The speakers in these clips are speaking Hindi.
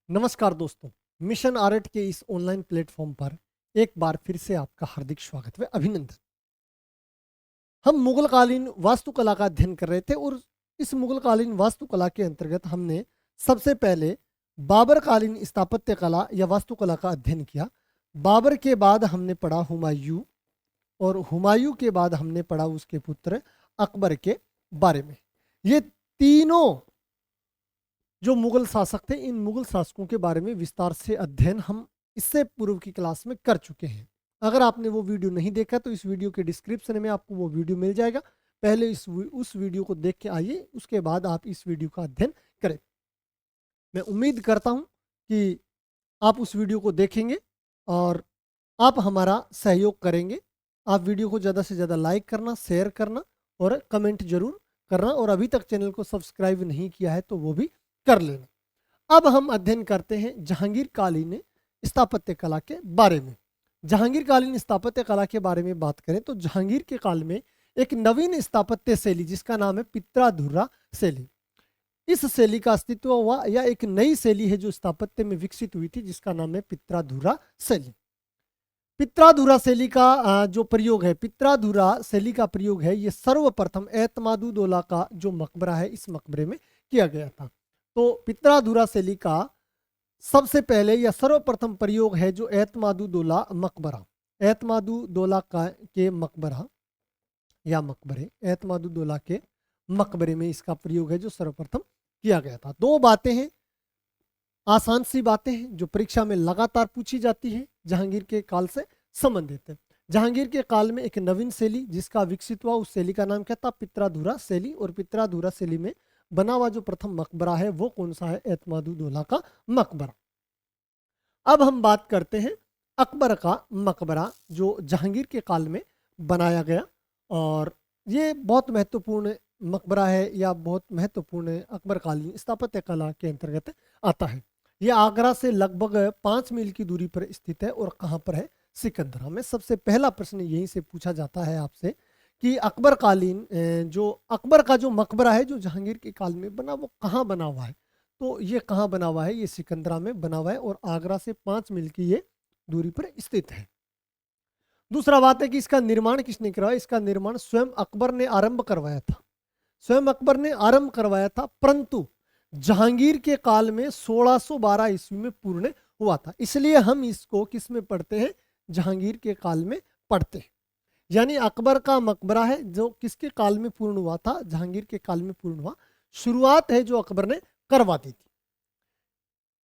नमस्कार दोस्तों, मिशन आर्ट के इस ऑनलाइन प्लेटफॉर्म पर एक बार फिर से आपका हार्दिक स्वागत व अभिनंदन। हम मुगल कालीन वास्तुकला का अध्ययन कर रहे थे और इस मुगल कालीन वास्तुकला के अंतर्गत हमने सबसे पहले बाबर कालीन स्थापत्य कला या वास्तुकला का अध्ययन किया। बाबर के बाद हमने पढ़ा हुमायूं और हुमायूं के बाद हमने पढ़ा उसके पुत्र अकबर के बारे में। ये तीनों जो मुगल शासक थे, इन मुगल शासकों के बारे में विस्तार से अध्ययन हम इससे पूर्व की क्लास में कर चुके हैं। अगर आपने वो वीडियो नहीं देखा तो इस वीडियो के डिस्क्रिप्शन में आपको वो वीडियो मिल जाएगा। पहले उस वीडियो को देख के आइए, उसके बाद आप इस वीडियो का अध्ययन करें। मैं उम्मीद करता हूँ कि आप उस वीडियो को देखेंगे और आप हमारा सहयोग करेंगे। आप वीडियो को ज़्यादा से ज़्यादा लाइक करना, शेयर करना और कमेंट जरूर करना, और अभी तक चैनल को सब्सक्राइब नहीं किया है तो वो भी कर लेना। अब हम अध्ययन करते हैं जहांगीर कालीन स्थापत्य कला के बारे में। जहांगीर कालीन स्थापत्य कला के बारे में बात करें तो जहांगीर के काल में एक नवीन स्थापत्य शैली जिसका नाम है पित्राधुरा शैली, इस शैली का अस्तित्व हुआ, या एक नई शैली है जो स्थापत्य में विकसित हुई थी जिसका नाम है पित्राधुरा शैली। पित्राधुरा शैली का जो प्रयोग है, पित्राधुरा शैली का प्रयोग है, ये सर्वप्रथम एतमादुद्दौला का जो मकबरा है इस मकबरे में किया गया था। तो पित्राधुरा शैली का सबसे पहले या सर्वप्रथम प्रयोग है जो एतमादुद्दौला मकबरा, एतमादुद्दौला का के मकबरा या मकबरे, एतमादुद्दौला के मकबरे में इसका प्रयोग है जो सर्वप्रथम किया गया था। दो बातें हैं, आसान सी बातें हैं जो परीक्षा में लगातार पूछी जाती है, जहांगीर के काल से संबंधित है। जहांगीर के काल में एक नवीन शैली जिसका विकसित हुआ, उस शैली का नाम क्या था? पित्राधुरा शैली। और पित्राधुरा शैली में बना हुआ जो प्रथम मकबरा है वो कौन सा है? एतमादुद्दौला का मकबरा। अब हम बात करते हैं अकबर का मकबरा जो जहांगीर के काल में बनाया गया, और ये बहुत महत्वपूर्ण मकबरा है या बहुत महत्वपूर्ण अकबरकालीन स्थापत्य कला के अंतर्गत आता है। यह आगरा से लगभग 5 मील की दूरी पर स्थित है और कहाँ पर है? सिकंदरा में। सबसे पहला प्रश्न यहीं से पूछा जाता है आपसे कि अकबरकालीन जो अकबर का जो मकबरा है जो जहांगीर के काल में बना वो कहाँ बना हुआ है? तो ये कहाँ बना हुआ है? ये सिकंदरा में बना हुआ है और आगरा से 5 मील की ये दूरी पर स्थित है। दूसरा बात है कि इसका निर्माण किसने करवाया? इसका निर्माण स्वयं अकबर ने आरंभ करवाया था, स्वयं अकबर ने आरंभ करवाया था, परंतु जहांगीर के काल में 1612 ईस्वी में पूर्ण हुआ था। इसलिए हम इसको किस में पढ़ते हैं? जहांगीर के काल में पढ़ते हैं। यानी अकबर का मकबरा है जो किसके काल में पूर्ण हुआ था? जहांगीर के काल में पूर्ण हुआ। शुरुआत है जो अकबर ने करवा दी थी।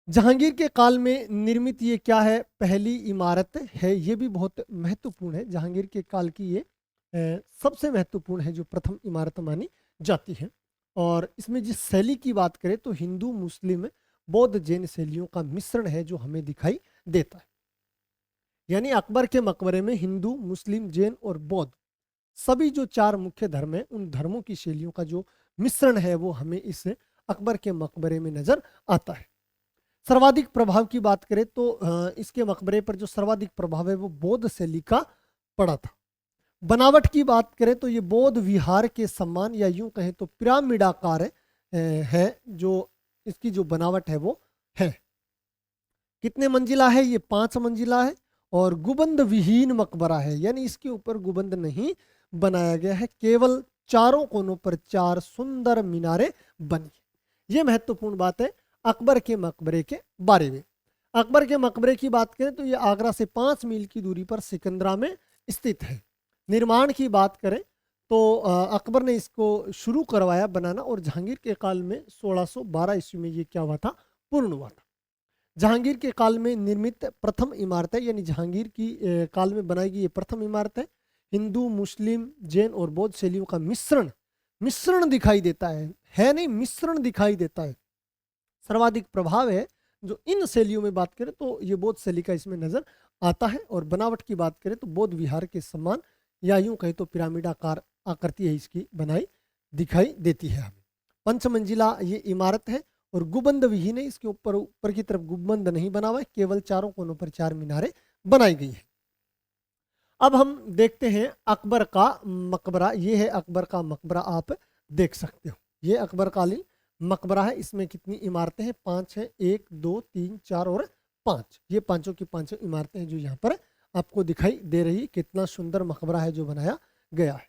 जहांगीर के काल में निर्मित ये क्या है? पहली इमारत है। ये भी बहुत महत्वपूर्ण है। जहांगीर के काल की ये सबसे महत्वपूर्ण है जो प्रथम इमारत मानी जाती है। और इसमें जिस शैली की बात करें तो हिंदू, मुस्लिम, बौद्ध, जैन शैलियों का मिश्रण है जो हमें दिखाई देता है। यानी अकबर के मकबरे में हिंदू, मुस्लिम, जैन और बौद्ध सभी जो 4 मुख्य धर्म है उन धर्मों की शैलियों का जो मिश्रण है वो हमें इस अकबर के मकबरे में नजर आता है। सर्वाधिक प्रभाव की बात करें तो इसके मकबरे पर जो सर्वाधिक प्रभाव है वो बौद्ध शैली का पड़ा था। बनावट की बात करें तो ये बौद्ध विहार के समान या यूं कहें तो पिरामिडाकार है जो इसकी जो बनावट है वो है। कितने मंजिला है? ये 5 मंजिला है और गुबंद विहीन मकबरा है, यानी इसके ऊपर गुबंद नहीं बनाया गया है, केवल चारों कोनों पर 4 सुंदर मीनारें बनी। ये महत्वपूर्ण बात है अकबर के मकबरे के बारे में। अकबर के मकबरे की बात करें तो ये आगरा से 5 मील की दूरी पर सिकंदरा में स्थित है। निर्माण की बात करें तो अकबर ने इसको शुरू करवाया बनाना, और जहांगीर के काल में 1612 ईस्वी में ये क्या हुआ था? पूर्ण हुआ था। जहांगीर के काल में निर्मित प्रथम इमारत है, यानी जहांगीर की काल में बनाई गई ये प्रथम इमारत है। हिंदू, मुस्लिम, जैन और बौद्ध शैलियों का मिश्रण दिखाई देता है नहीं, मिश्रण दिखाई देता है। सर्वाधिक प्रभाव है जो इन शैलियों में बात करें तो ये बौद्ध शैली का इसमें नजर आता है। और बनावट की बात करें तो बौद्ध विहार के समान या यूं कहें तो पिरामिडाकार आकृति है इसकी बनाई दिखाई देती है हमें। 5 मंजिला ये इमारत है और गुबंद विहीन है, इसके ऊपर की तरफ गुबंद नहीं बना हुआ है, केवल चारों कोनों पर 4 मीनारें बनाई गई है। अब हम देखते हैं अकबर का मकबरा। ये है अकबर का मकबरा, आप देख सकते हो। ये अकबरकालीन मकबरा है। इसमें कितनी इमारतें हैं? 5 है। 1 2 3 4 और 5, ये पांचों की पांचों इमारतें हैं जो यहाँ पर आपको दिखाई दे रही। कितना सुंदर मकबरा है जो बनाया गया है।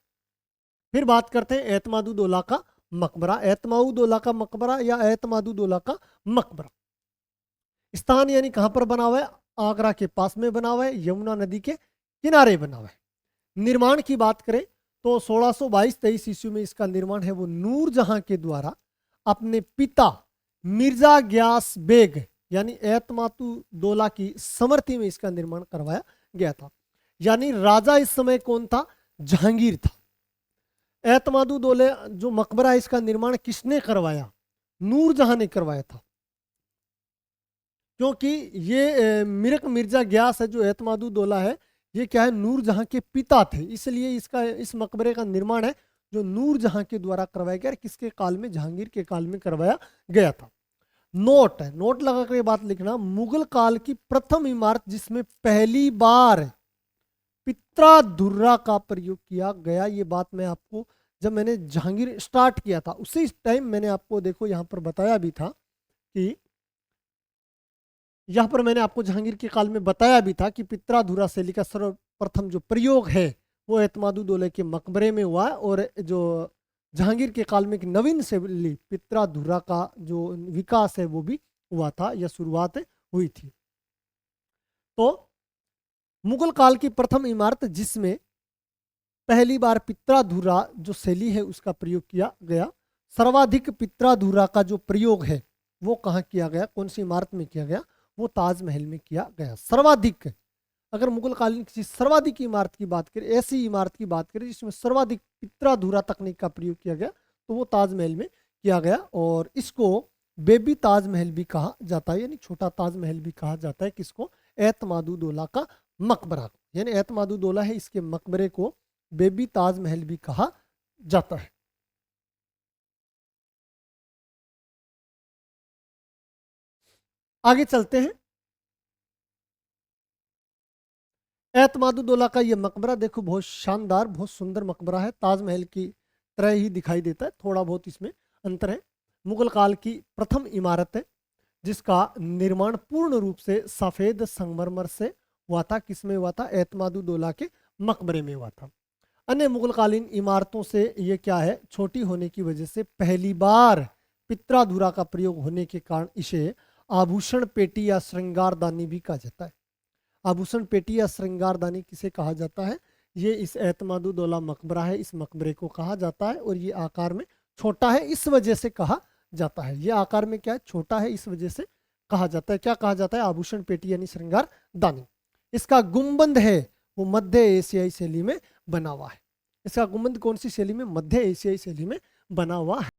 फिर बात करते हैं एतमादुद्दौला का मकबरा। एतमादुद्दौला का मकबरा या एतमादुद्दौला का मकबरा स्थान यानी कहाँ पर बना हुआ है? आगरा के पास में बना हुआ है, यमुना नदी के किनारे बना हुआ है। निर्माण की बात करें तो 1622-23 ईस्वी में इसका निर्माण है वो नूरजहां के द्वारा अपने पिता मिर्जा ग्यास बेग यानी एतमादुद्दौला की समर्थी में इसका निर्माण करवाया गया था। यानी राजा इस समय कौन था? जहांगीर था। एतमादुद्दौला जो मकबरा है इसका निर्माण किसने करवाया? नूरजहां ने करवाया था। क्योंकि ये मिर्जा ग्यास है जो एतमादुद्दौला है, ये क्या है? नूरजहां के पिता थे, इसलिए इसका इस मकबरे का निर्माण है जो नूरजहां के द्वारा करवाया गया। किसके काल में? जहांगीर के काल में करवाया गया था। नोट है, नोट लगा कर ये बात लिखना, मुगल काल की प्रथम इमारत जिसमें पहली बार पित्राधुर्रा का प्रयोग किया गया। ये बात मैं आपको जब मैंने जहांगीर स्टार्ट किया था उसी टाइम मैंने आपको देखो यहाँ पर बताया भी था कि यहाँ पर मैंने आपको जहांगीर के काल में बताया भी था कि पित्राधुरा शैली का सर्वप्रथम जो प्रयोग है वो एतमादुद्दौला के मकबरे में हुआ है। और जो जहांगीर के काल में एक नवीन शैली पित्राधुरा का जो विकास है वो भी हुआ था या शुरुआत हुई थी। तो मुगल काल की प्रथम इमारत जिसमें पहली बार पित्राधुरा जो शैली है उसका प्रयोग किया गया। सर्वाधिक पित्राधुरा का जो प्रयोग है वो कहाँ किया गया? कौन सी इमारत में किया गया? वो ताजमहल में किया गया। सर्वाधिक, अगर मुगल कालीन किसी सर्वाधिक इमारत की बात करें, ऐसी इमारत की बात करें जिसमें सर्वाधिक पित्राधुरा तकनीक का प्रयोग किया गया तो वो ताजमहल में किया गया। और इसको बेबी ताजमहल भी कहा जाता है, यानी छोटा ताजमहल भी कहा जाता है। किसको? एतमादुद्दौला का मकबरा को, यानी एतमादुद्दौला है इसके मकबरे को बेबी ताजमहल भी कहा जाता है। आगे चलते हैं। एतमादुद्दौला का ये मकबरा देखो बहुत शानदार, बहुत सुंदर मकबरा है। ताजमहल की तरह ही दिखाई देता है, थोड़ा बहुत इसमें अंतर है। मुगल काल की प्रथम इमारत है जिसका निर्माण पूर्ण रूप से सफ़ेद संगमरमर से हुआ था। किसमें हुआ था? एतमादुद्दौला के मकबरे में हुआ था। अन्य मुगलकालीन इमारतों से ये क्या है? छोटी होने की वजह से पहली बार पित्राधुरा का प्रयोग होने के कारण इसे आभूषण पेटी या श्रृंगारदानी भी कहा जाता है। आभूषण पेटी या श्रृंगारदानी किसे कहा जाता है? ये इस एतमादुद्दौला मकबरा है, इस मकबरे को कहा जाता है। और ये आकार में छोटा है इस वजह से कहा जाता है। ये आकार में क्या है? छोटा है इस वजह से कहा जाता है। क्या कहा जाता है? आभूषण पेटी यानी श्रृंगारदानी। इसका गुंबद है वो मध्य एशियाई शैली में बना हुआ है। इसका गुंबद कौन सी शैली में? मध्य एशियाई शैली में बना हुआ है।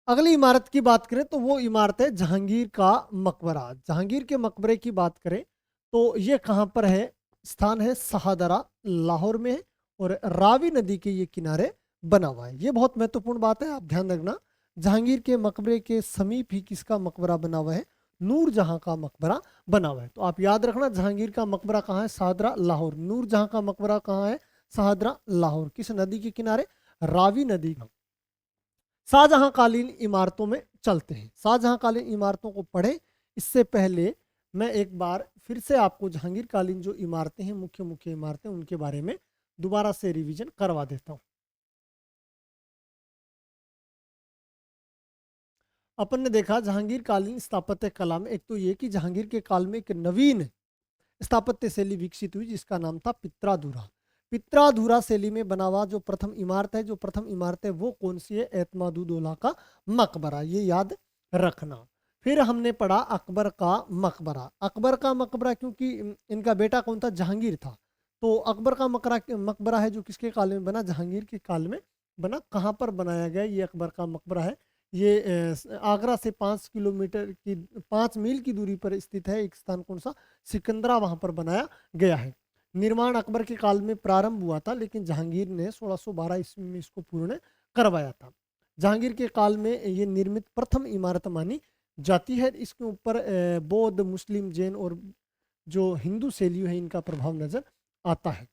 अगली इमारत की बात करें तो वो इमारत है जहांगीर का मकबरा। जहांगीर के मकबरे की बात करें तो ये कहाँ पर है? स्थान है शाहदरा, लाहौर में है और रावी नदी के ये किनारे बना हुआ है। ये बहुत महत्वपूर्ण बात है, आप ध्यान रखना। जहांगीर के मकबरे के समीप ही किसका मकबरा बना हुआ है? नूरजहां का मकबरा बना हुआ है। तो आप याद रखना, जहांगीर का मकबरा कहाँ है? शाहदरा, लाहौर। नूरजहां का मकबरा कहाँ है? शाहदरा, लाहौर। किस नदी के किनारे? रावी नदी। शाहजहां कालीन इमारतों में चलते हैं। शाहजहां कालीन इमारतों को पढ़ें इससे पहले मैं एक बार फिर से आपको जहांगीर कालीन जो इमारतें हैं, मुख्य मुख्य इमारतें, उनके बारे में दोबारा से रिवीजन करवा देता हूं। अपन ने देखा जहांगीर कालीन स्थापत्य कला में एक तो ये कि जहांगीर के काल में एक नवीन स्थापत्य शैली विकसित हुई जिसका नाम था पित्राधुरा। पित्राधुरा शैली में बना हुआ जो प्रथम इमारत है, जो प्रथम इमारत है वो कौन सी है? एतमादुद्दौला का मकबरा। ये याद रखना। फिर हमने पढ़ा अकबर का मकबरा। अकबर का मकबरा क्योंकि इनका बेटा कौन था? जहांगीर था। तो अकबर का मकबरा है जो किसके काल में बना? जहांगीर के काल में बना। कहाँ पर बनाया गया? ये अकबर का मकबरा है। ये आगरा से 5 किलोमीटर की 5 मील की दूरी पर स्थित है। एक स्थान कौन सा? सिकंदरा, वहां पर बनाया गया है। निर्माण अकबर के काल में प्रारंभ हुआ था लेकिन जहांगीर ने 1612 ईस्वी में इसको पूर्ण करवाया था। जहांगीर के काल में ये निर्मित प्रथम इमारत मानी जाती है। इसके ऊपर बौद्ध, मुस्लिम, जैन और जो हिंदू शैली है इनका प्रभाव नजर आता है।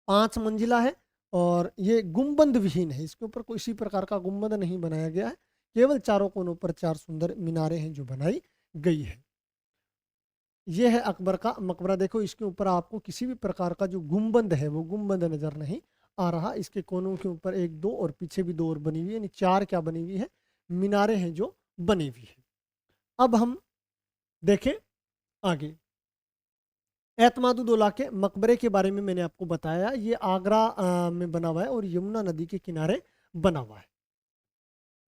5 मंजिला है और ये गुंबद विहीन है। इसके ऊपर कोई इसी प्रकार का गुंबद नहीं बनाया गया है। केवल चारों कोनों पर 4 सुंदर मीनारें हैं जो बनाई गई है। ये है अकबर का मकबरा। देखो इसके ऊपर आपको किसी भी प्रकार का जो गुंबद है वो गुंबद नजर नहीं आ रहा। इसके कोनों के ऊपर 1 2 और पीछे भी 2 और बनी हुई है, यानी 4 क्या बनी हुई है, मीनारें हैं जो बनी हुई है। अब हम देखें आगे। एतमादुद्दौला के मकबरे के बारे में मैंने आपको बताया, ये आगरा में बना हुआ है और यमुना नदी के किनारे बना हुआ है।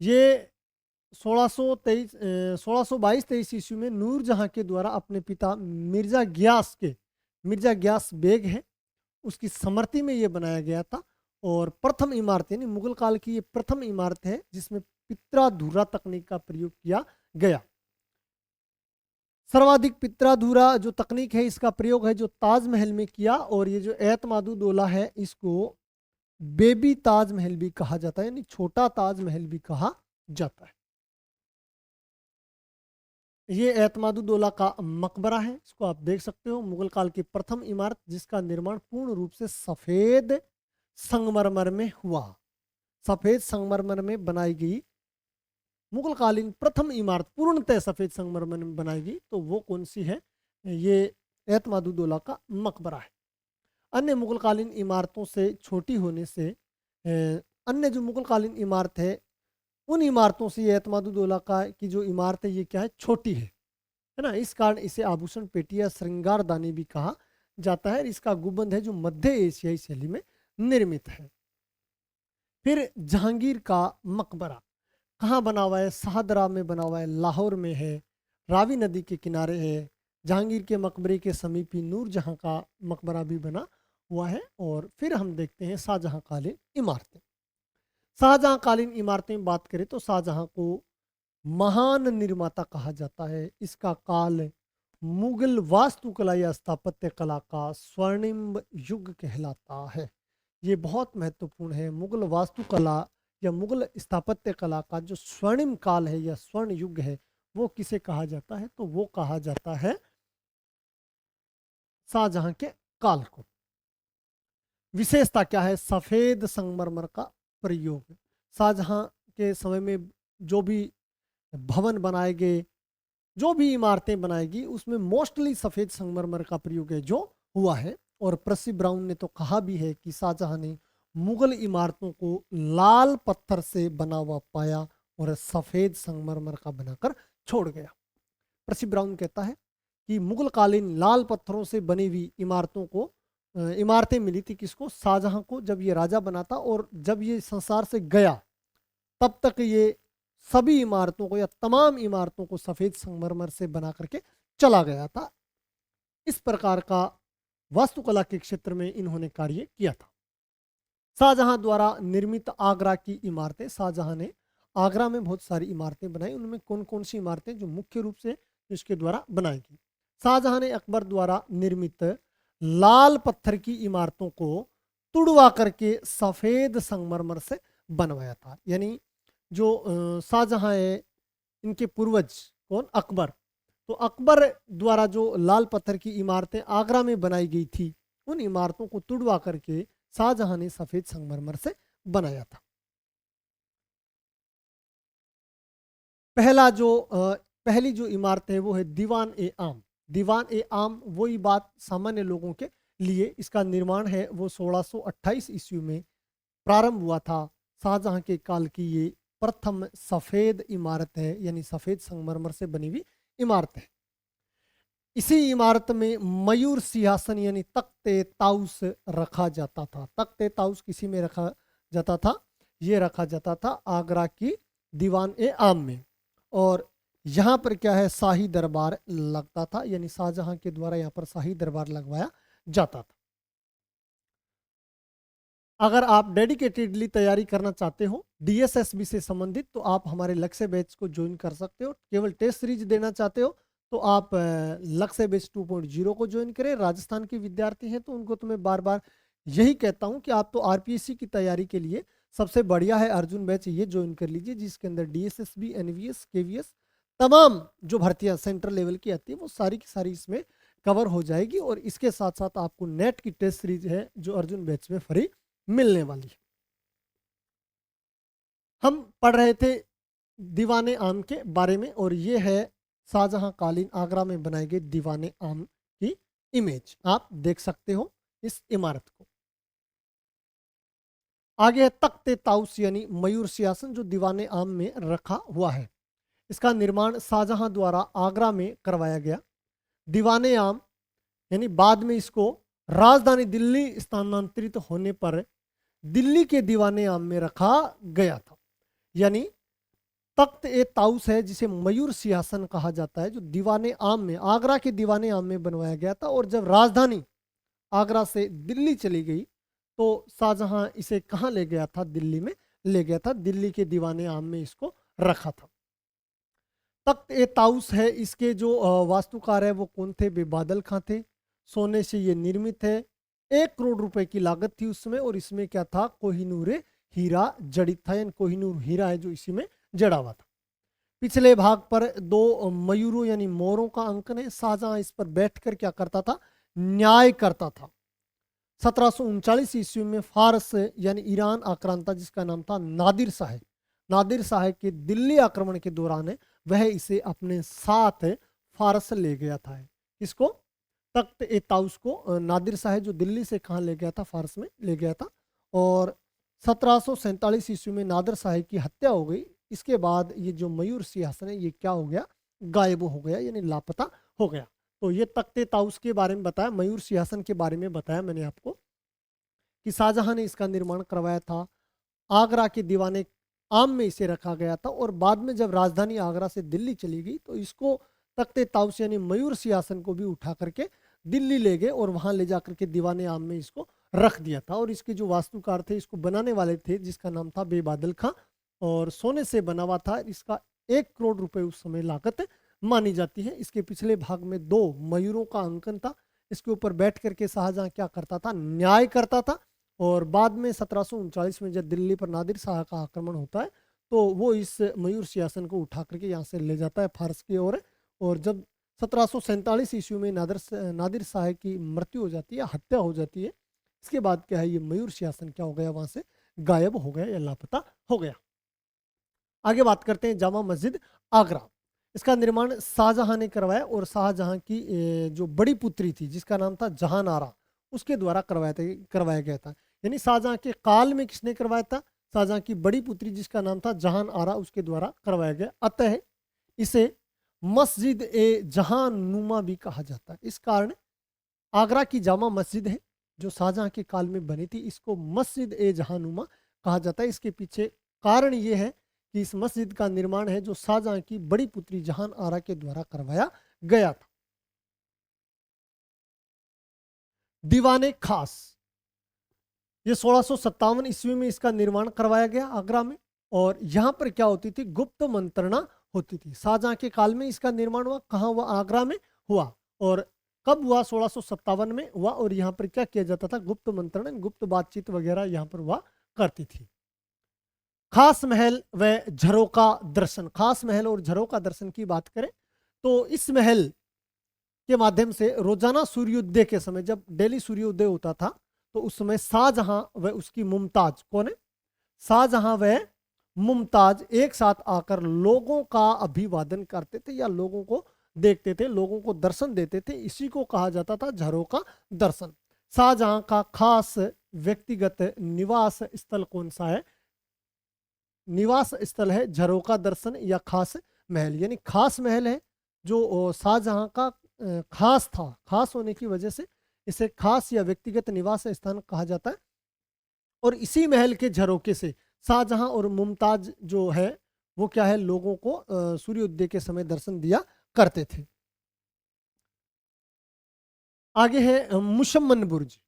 ये 1622 ईस्वी में नूरजहां के द्वारा अपने पिता मिर्जा ग्यास बेग है उसकी स्मृति में ये बनाया गया था। और प्रथम इमारत यानी मुगल काल की ये प्रथम इमारत है जिसमें पित्राधुरा तकनीक का प्रयोग किया गया। सर्वाधिक पित्राधुरा जो तकनीक है इसका प्रयोग है जो ताजमहल में किया। और ये जो एतमादुद्दौला है इसको बेबी ताजमहल भी कहा जाता है, यानी छोटा ताजमहल भी कहा जाता है। ये एतमादुद्दौला का मकबरा है, इसको आप देख सकते हो। मुगल काल की प्रथम इमारत जिसका निर्माण पूर्ण रूप से सफेद संगमरमर में हुआ। सफेद संगमरमर में बनाई गई मुगल कालीन प्रथम इमारत पूर्णतः सफेद संगमरमर में बनाई गई, तो वो कौन सी है? ये एतमादुद्दौला का मकबरा है। अन्य मुगल कालीन इमारतों से छोटी होने से अन्य जो मुगल कालीन इमारत है उन इमारतों से ये एतमादुद्दौला का की जो इमारत है ये क्या है, छोटी है ना। इस कारण इसे आभूषण पेटी या श्रृंगारदानी भी कहा जाता है। इसका गुंबद है जो मध्य एशियाई शैली में निर्मित है। फिर जहांगीर का मकबरा कहाँ बना हुआ है? शाहदरा में बना हुआ है, लाहौर में है, रावी नदी के किनारे है। जहांगीर के मकबरे के समीप ही नूरजहां का मकबरा भी बना हुआ है। और फिर हम देखते हैं शाहजहां कालीन इमारतें। शाहजहां कालीन इमारतें में बात करें तो शाहजहां को महान निर्माता कहा जाता है। इसका काल मुगल वास्तुकला या स्थापत्य कला का स्वर्णिम युग कहलाता है। ये बहुत महत्वपूर्ण है। मुगल वास्तुकला या मुगल स्थापत्य कला का जो स्वर्णिम काल है या स्वर्ण युग है वो किसे कहा जाता है? तो वो कहा जाता है शाहजहां के काल को। विशेषता क्या है? सफेद संगमरमर का प्रयोग। शाहजहां के समय में जो भी भवन बनाए गए, जो भी इमारतें बनाई गई उसमें मोस्टली सफेद संगमरमर का प्रयोग है जो हुआ है। और प्रसी ब्राउन ने तो कहा भी है कि शाहजहां ने मुगल इमारतों को लाल पत्थर से बना हुआ पाया और सफेद संगमरमर का बनाकर छोड़ गया। प्रसी ब्राउन कहता है कि मुगल कालीन लाल पत्थरों से बनी हुई इमारतें मिली थी किसको? शाहजहां को, जब ये राजा बना था। और जब ये संसार से गया तब तक ये सभी इमारतों को या तमाम इमारतों को सफेद संगमरमर से बना करके चला गया था। इस प्रकार का वास्तुकला के क्षेत्र में इन्होंने कार्य किया था। शाहजहां द्वारा निर्मित आगरा की इमारतें। शाहजहां ने आगरा में बहुत सारी इमारतें बनाई। उनमें कौन कौन सी इमारतें जो मुख्य रूप से इसके द्वारा बनाई गई? शाहजहां ने अकबर द्वारा निर्मित लाल पत्थर की इमारतों को तुड़वा करके सफेद संगमरमर से बनवाया था। यानी जो शाहजहां है इनके पूर्वज कौन? अकबर। तो अकबर द्वारा जो लाल पत्थर की इमारतें आगरा में बनाई गई थी उन इमारतों को तुड़वा करके शाहजहां ने सफेद संगमरमर से बनाया था। पहली जो इमारत है वो है दीवान ए आम। दीवान ए आम वही बात सामान्य लोगों के लिए। इसका निर्माण है वो 1628 ईस्वी में प्रारंभ हुआ था। शाहजहां के काल की ये प्रथम सफेद इमारत है, यानी सफेद संगमरमर से बनी हुई इमारत है। इसी इमारत में मयूर सिंहासन यानी तख्ते ताउस रखा जाता था। तख्ते ताउस किसी में रखा जाता था? ये रखा जाता था आगरा की दीवान ए आम में। और यहाँ पर क्या है? शाही दरबार लगता था, यानी शाहजहां के द्वारा यहाँ पर शाही दरबार लगवाया जाता था। अगर आप डेडिकेटेडली तैयारी करना चाहते हो डीएसएसबी से संबंधित तो आप हमारे लक्ष्य बैच को ज्वाइन कर सकते हो। केवल टेस्ट सीरीज देना चाहते हो तो आप लक्ष्य बैच 2.0 को ज्वाइन करें। राजस्थान के विद्यार्थी हैं तो उनको तो मैं बार बार यही कहता हूं कि आप तो आरपीएससी की तैयारी के लिए सबसे बढ़िया है अर्जुन बैच, ये ज्वाइन कर लीजिए जिसके अंदर डीएसएसबी, एनवीएस, केवीएस तमाम जो भर्तियां सेंट्रल लेवल की आती है वो सारी की सारी इसमें कवर हो जाएगी। और इसके साथ साथ आपको नेट की टेस्ट सीरीज है जो अर्जुन बैच में फ्री मिलने वाली है। हम पढ़ रहे थे दीवाने आम के बारे में, और ये है शाहजहां कालीन आगरा में बनाई गई दीवाने आम की इमेज। आप देख सकते हो इस इमारत को। आगे है तख्ते ताउस यानी मयूर सिंहासन, जो दीवाने आम में रखा हुआ है। इसका निर्माण शाहजहां द्वारा आगरा में करवाया गया। दीवाने आम यानी बाद में इसको राजधानी दिल्ली स्थानांतरित होने पर दिल्ली के दीवाने आम में रखा गया था। यानी तख्त ए ताउस है जिसे मयूर सिंहासन कहा जाता है, जो दीवाने आम में, आगरा के दीवाने आम में बनवाया गया था। और जब राजधानी आगरा से दिल्ली चली गई तो शाहजहां इसे कहाँ ले गया था? दिल्ली में ले गया था। दिल्ली के दीवाने आम में इसको रखा था। तख्त ए ताउस है, इसके जो वास्तुकार है वो कौन थे? बेबादल खां थे। सोने से ये निर्मित है। 1 करोड़ रुपए की लागत थी उसमें, और इसमें क्या था? कोहिनूर हीरा जड़ित था, यानी कोहिनूर हीरा है जो इसी में जड़ा हुआ था। पिछले भाग पर 2 मयूरों यानी मोरों का अंकन है। शाहजहां इस पर बैठकर क्या करता था? न्याय करता था। 1739 ईस्वी में फारस यानी ईरान आक्रांता, जिसका नाम था नादिर शाह, नादिर शाह के दिल्ली आक्रमण के दौरान वह इसे अपने साथ फारस ले गया था। इसको तख्त ए ताउस को नादिर शाह जो दिल्ली से कहाँ ले गया था? फारस में ले गया था। और 1747 ईस्वी में नादिर शाह की हत्या हो गई। इसके बाद ये जो मयूर सिंहासन है ये क्या हो गया? गायब हो गया, यानी लापता हो गया। तो ये तख्ते ताउस के बारे में बताया, मयूर सिंहासन के बारे में बताया मैंने आपको कि शाहजहां ने इसका निर्माण करवाया था। आगरा के दीवाने आम में इसे रखा गया था, और बाद में जब राजधानी आगरा से दिल्ली चली गई तो इसको तख्ते ताउस यानी मयूर सिंहासन को भी उठा करके दिल्ली ले गए और वहां ले जाकर के दीवाने आम में इसको रख दिया था। और इसके जो वास्तुकार थे, इसको बनाने वाले थे, जिसका नाम था बेबादल खां, और सोने से बना हुआ था। इसका 1 करोड़ रुपए उस समय लागत मानी जाती है। इसके पिछले भाग में 2 मयूरों का अंकन था। इसके ऊपर बैठ करके शाहजहां क्या करता था? न्याय करता था। और बाद में 1739 में जब दिल्ली पर नादिर शाह का आक्रमण होता है तो वो इस मयूर सिंहासन को उठा करके यहाँ से ले जाता है फारस की ओर। और जब 1747 ईस्वी में नादिर शाह की मृत्यु हो जाती है, हत्या हो जाती है, इसके बाद क्या है? ये मयूर सिंहासन क्या हो गया? वहां से गायब हो गया या लापता हो गया। आगे बात करते हैं जामा मस्जिद आगरा। इसका निर्माण शाहजहां ने करवाया, और शाहजहां की जो बड़ी पुत्री थी जिसका नाम था जहान आरा, उसके द्वारा करवाया गया था। यानी शाहजहां के काल में किसने करवाया था? शाहजहां की बड़ी पुत्री जिसका नाम था जहान आरा, उसके द्वारा करवाया गया। अतः इसे मस्जिद ए जहां नुमा भी कहा जाता है। इस कारण आगरा की जामा मस्जिद है जो शाहजहां के काल में बनी थी, इसको मस्जिद ए जहां नुमा कहा जाता है। इसके पीछे कारण ये है कि इस मस्जिद का निर्माण है जो शाहजहां की बड़ी पुत्री जहान आरा के द्वारा करवाया गया था। दीवाने खास, ये 1657 ईस्वी में इसका निर्माण करवाया गया आगरा में। और यहाँ पर क्या होती थी? गुप्त मंत्रणा होती थी। शाहजहां के काल में इसका निर्माण हुआ। कहाँ हुआ? आगरा में हुआ। और कब हुआ? 1657 में हुआ। और यहाँ पर क्या किया जाता था? गुप्त मंत्रणा, गुप्त बातचीत वगैरह यहाँ पर हुआ करती थी। खास महल व झरोका दर्शन, खास महल और झरोका दर्शन की बात करें तो इस महल के माध्यम से रोजाना सूर्योदय के समय, जब डेली सूर्योदय होता था, तो उस समय शाहजहां व उसकी मुमताज, कौन है? शाहजहां व मुमताज एक साथ आकर लोगों का अभिवादन करते थे या लोगों को देखते थे, लोगों को दर्शन देते थे। इसी को कहा जाता था झरोका दर्शन। शाहजहां का खास व्यक्तिगत निवास स्थल कौन सा है? निवास स्थल है झरोका दर्शन या खास महल। यानी खास महल है जो शाहजहां का खास था, खास होने की वजह से इसे खास या व्यक्तिगत निवास स्थान कहा जाता है। और इसी महल के झरोके से शाहजहां और मुमताज जो है वो क्या है? लोगों को सूर्योदय के समय दर्शन दिया करते थे। आगे है मुशम्मन बुर्ज।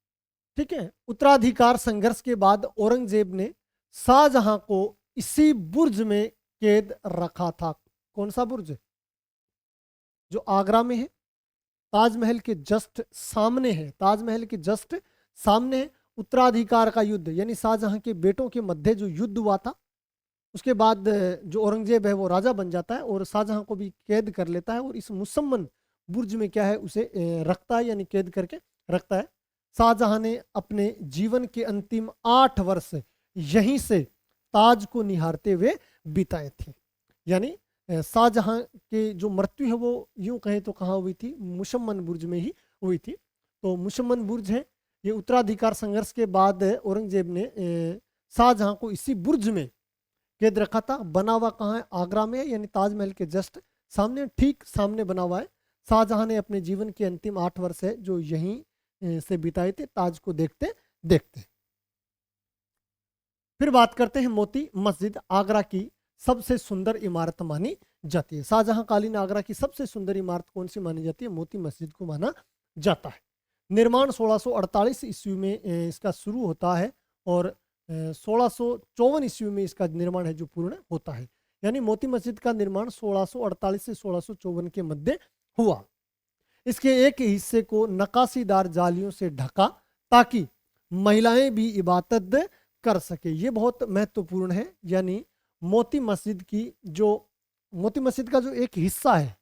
ठीक है, उत्तराधिकार संघर्ष के बाद औरंगजेब ने शाहजहां को इसी बुर्ज में कैद रखा था। कौन सा बुर्ज? जो आगरा में है, ताजमहल के जस्ट सामने है, ताजमहल के जस्ट सामने है। उत्तराधिकार का युद्ध यानी शाहजहां के बेटों के मध्य जो युद्ध हुआ था, उसके बाद जो औरंगजेब है वो राजा बन जाता है और शाहजहां को भी कैद कर लेता है और इस मुसम्मन बुर्ज में क्या है उसे रखता है, यानी कैद करके रखता है। शाहजहां ने अपने जीवन के अंतिम 8 वर्ष यहीं से ताज को निहारते हुए बिताए थे। यानी शाहजहां के जो मृत्यु है वो यूं कहें तो कहाँ हुई थी, मुशम्मन बुर्ज में ही हुई थी। तो मुशम्मन बुर्ज है, ये उत्तराधिकार संघर्ष के बाद औरंगजेब ने शाहजहां को इसी बुर्ज में कैद रखा था। बना हुआ कहाँ है, आगरा में है, यानी ताजमहल के जस्ट सामने, ठीक सामने बना हुआ है। शाहजहां ने अपने जीवन के अंतिम 8 वर्ष है जो यहीं से बिताए थे, ताज को देखते देखते। फिर बात करते हैं मोती मस्जिद, आगरा की सबसे सुंदर इमारत मानी जाती है। शाहजहां कालीन आगरा की सबसे सुंदर इमारत कौन सी मानी जाती है, मोती मस्जिद को माना जाता है। निर्माण 1648 ईस्वी में इसका शुरू होता है और 1654 ईस्वी में इसका निर्माण है जो पूर्ण होता है। यानी मोती मस्जिद का निर्माण 1648 से 1654 के मध्य हुआ। इसके एक हिस्से को नक्काशीदार जालियों से ढका ताकि महिलाएं भी इबादत कर सके। ये बहुत महत्वपूर्ण है। यानी मोती मस्जिद का जो एक हिस्सा है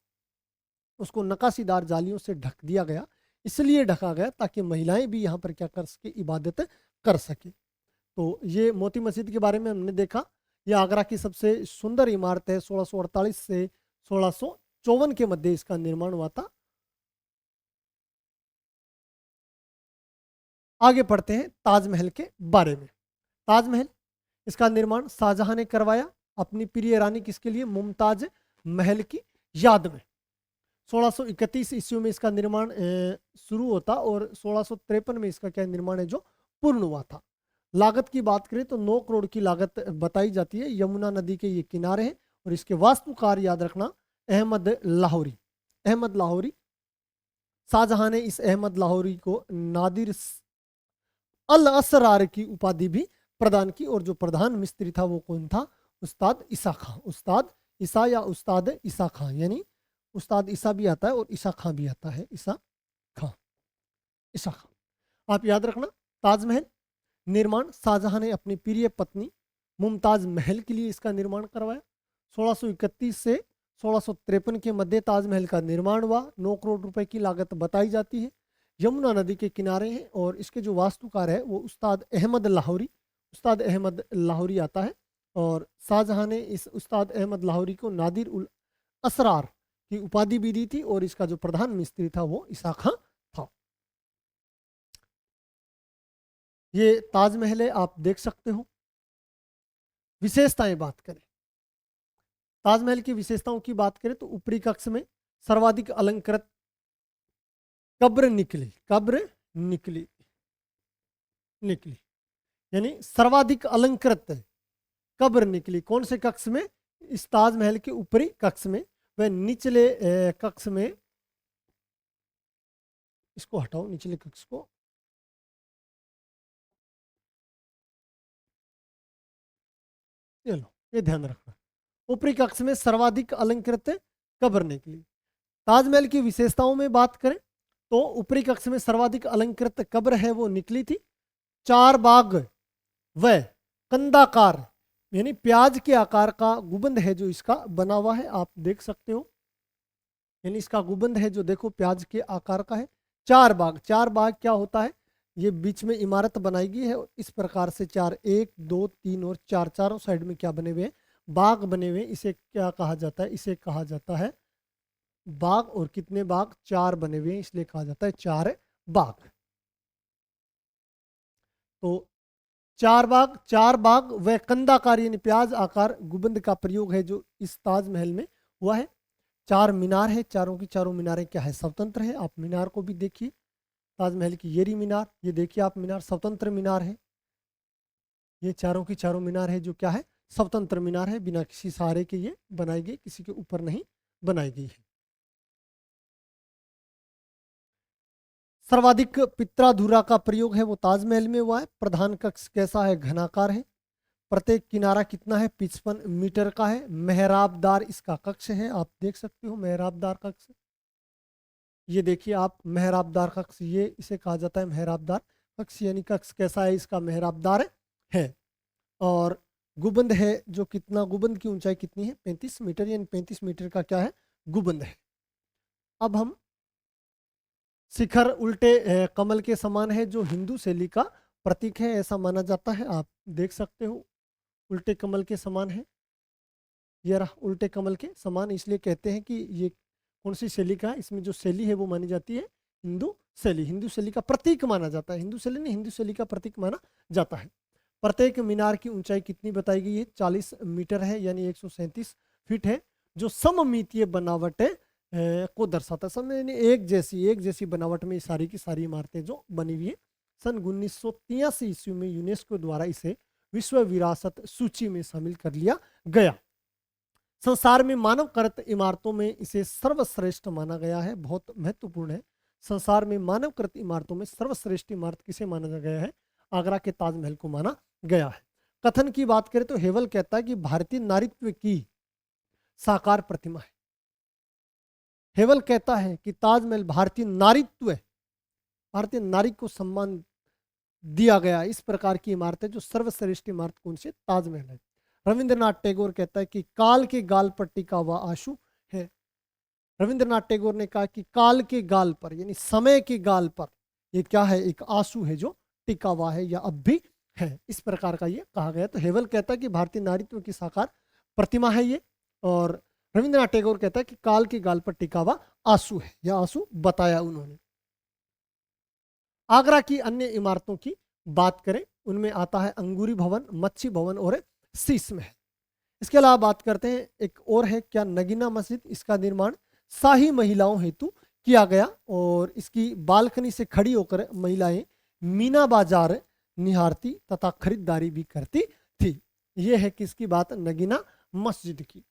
उसको नक्काशीदार जालियों से ढक दिया गया, इसलिए ढका गया ताकि महिलाएं भी यहाँ पर क्या कर सके, इबादत कर सके। तो ये मोती मस्जिद के बारे में हमने देखा। ये आगरा की सबसे सुंदर इमारत है। 1648 से 1654 के मध्य इसका निर्माण हुआ था। आगे पढ़ते हैं ताजमहल के बारे में। ताजमहल, इसका निर्माण शाहजहां ने करवाया अपनी प्रिय रानी किसके लिए, मुमताज महल की याद में। 1631 ईस्वी में इसका निर्माण शुरू होता और 1653 में इसका क्या निर्माण है जो पूर्ण हुआ था। लागत की बात करें तो 9 करोड़ की लागत बताई जाती है। यमुना नदी के ये किनारे हैं और इसके वास्तुकार याद रखना अहमद लाहौरी। अहमद लाहौरी, शाहजहां ने इस अहमद लाहौरी को नादिर अल असरार की उपाधि भी प्रदान की और जो प्रधान मिस्त्री था वो कौन था, उस्ताद ईसा खां। उस्ताद ईसा या उस्ताद ईसा खां, यानी उस्ताद ईसा भी आता है और ईसा खां भी आता है। ईसा खां, ईसा खां आप याद रखना। ताजमहल निर्माण शाहजहां ने अपनी प्रिय पत्नी मुमताज महल के लिए इसका निर्माण करवाया। 1631 से 1653 के मध्य ताजमहल का निर्माण हुआ। 9 करोड़ रुपए की लागत बताई जाती है। यमुना नदी के किनारे हैं और इसके जो वास्तुकार है वो उस्ताद अहमद लाहौरी, उस्ताद अहमद लाहौरी आता है। और शाहजहां ने इस उस्ताद अहमद लाहौरी को नादिर उल असरार की उपाधि भी दी थी और इसका जो प्रधान मिस्त्री था वो ईसा खां था। ये ताजमहल है, आप देख सकते हो। विशेषताएं बात करें, ताजमहल की विशेषताओं की बात करें तो ऊपरी कक्ष में सर्वाधिक अलंकृत कब्र निकली, कब्र निकली निकली यानी सर्वाधिक अलंकृत कब्र निकली। कौन से कक्ष में, इस ताजमहल के ऊपरी कक्ष में। वह निचले कक्ष में, इसको हटाओ निचले कक्ष को, चलो ये ध्यान रखना। ऊपरी कक्ष में सर्वाधिक अलंकृत कब्र निकली। ताजमहल की विशेषताओं में बात करें तो ऊपरी कक्ष में सर्वाधिक अलंकृत कब्र है वो निकली थी। 4 बाग व कंदाकार यानी प्याज के आकार का गुबंद है जो इसका बना हुआ है, आप देख सकते हो। यानी इसका गुबंद है जो देखो प्याज के आकार का है। 4 बाग, 4 बाग क्या होता है, ये बीच में इमारत बनाई गई है इस प्रकार से 4, 1 2 3 और 4, चारों साइड में क्या बने हुए हैं, बाग बने हुए। इसे क्या कहा जाता है, इसे कहा जाता है बाग। और कितने बाग, 4 बने हुए हैं इसलिए कहा जाता है 4 बाग। तो 4 बाग व कंदाकार यानी प्याज आकार गुबंद का प्रयोग है जो इस ताजमहल में हुआ है। 4 मीनार है, चारों की चारों मीनारें क्या है, स्वतंत्र है। आप मीनार को भी देखिए, ताजमहल की येरी मीनार, ये देखिए आप मीनार स्वतंत्र मीनार है। ये चारों की चारों मीनार है जो क्या है, स्वतंत्र मीनार है, बिना किसी सहारे के ये बनाई गई, किसी के ऊपर नहीं बनाई गई है। सर्वाधिक पित्राधुरा का प्रयोग है वो ताजमहल में हुआ है। प्रधान कक्ष कैसा है, घनाकार है। प्रत्येक किनारा कितना है, 55 मीटर का है। मेहराबदार इसका कक्ष है, आप देख सकते हो मेहराबदार कक्ष। ये देखिए आप मेहराबदार कक्ष, ये इसे कहा जाता है मेहराबदार कक्ष। यानी कक्ष कैसा है, इसका मेहराबदार है। और गुबंद है जो कितना, गुबंद की ऊंचाई कितनी है, 35 मीटर, यानी 35 मीटर का क्या है, गुबंद है। अब हम शिखर उल्टे कमल के समान है जो हिंदू शैली का प्रतीक है, ऐसा माना जाता है। आप देख सकते हो उल्टे कमल के समान है। ये रहा उल्टे कमल के समान, इसलिए कहते हैं कि ये कौन सी शैली का है। इसमें जो शैली है वो मानी जाती है हिंदू शैली, हिंदू शैली का प्रतीक माना जाता है। हिंदू शैली नहीं, हिंदू शैली का प्रतीक माना जाता है। प्रत्येक मीनार की ऊंचाई कितनी बताई गई है? 40 मीटर है, यानी 137 फीट है, जो सममितीय बनावट को दर्शाता है। सब यानी एक जैसी बनावट में सारी की सारी इमारतें जो बनी हुई है। सन 1983 ईस्वी में यूनेस्को द्वारा इसे विश्व विरासत सूची में शामिल कर लिया गया। संसार में मानव कृत इमारतों में इसे सर्वश्रेष्ठ माना गया है। बहुत महत्वपूर्ण है। संसार में मानव कृत इमारतों में सर्वश्रेष्ठ इमारत किसे माना गया है? आगरा के ताजमहल को माना गया है। कथन की बात करें तो हेवल कहता है कि भारतीय नारीत्व की साकार प्रतिमा है। हेवल कहता है कि ताजमहल भारतीय नारीत्व है, भारतीय नारी को सम्मान दिया गया इस प्रकार की इमारत है। जो सर्वश्रेष्ठ इमारत कौन सी? ताजमहल है। रविंद्रनाथ टैगोर कहता है कि काल के गाल पर टिका हुआ आंसू है। रविंद्रनाथ टैगोर ने कहा कि काल के गाल पर यानी समय के गाल पर ये क्या है? एक आंसू है जो टिका हुआ है या अब भी है, इस प्रकार का ये कहा गया। तो हेवल कहता है कि भारतीय नारीत्व की साकार प्रतिमा है ये, और रविंद्रनाथ टैगोर कहता है कि काल के गाल पर टिका हुआ आंसू है, यह आंसू बताया उन्होंने। आगरा की अन्य इमारतों की बात करें, उनमें आता है अंगूरी भवन, मच्छी भवन और शीश महल। इसके अलावा बात करते हैं एक और है क्या? नगीना मस्जिद। इसका निर्माण शाही महिलाओं हेतु किया गया और इसकी बालकनी से खड़ी होकर महिलाएं मीना बाजार निहारती तथा खरीदारी भी करती थी। यह है किसकी बात? नगीना मस्जिद की।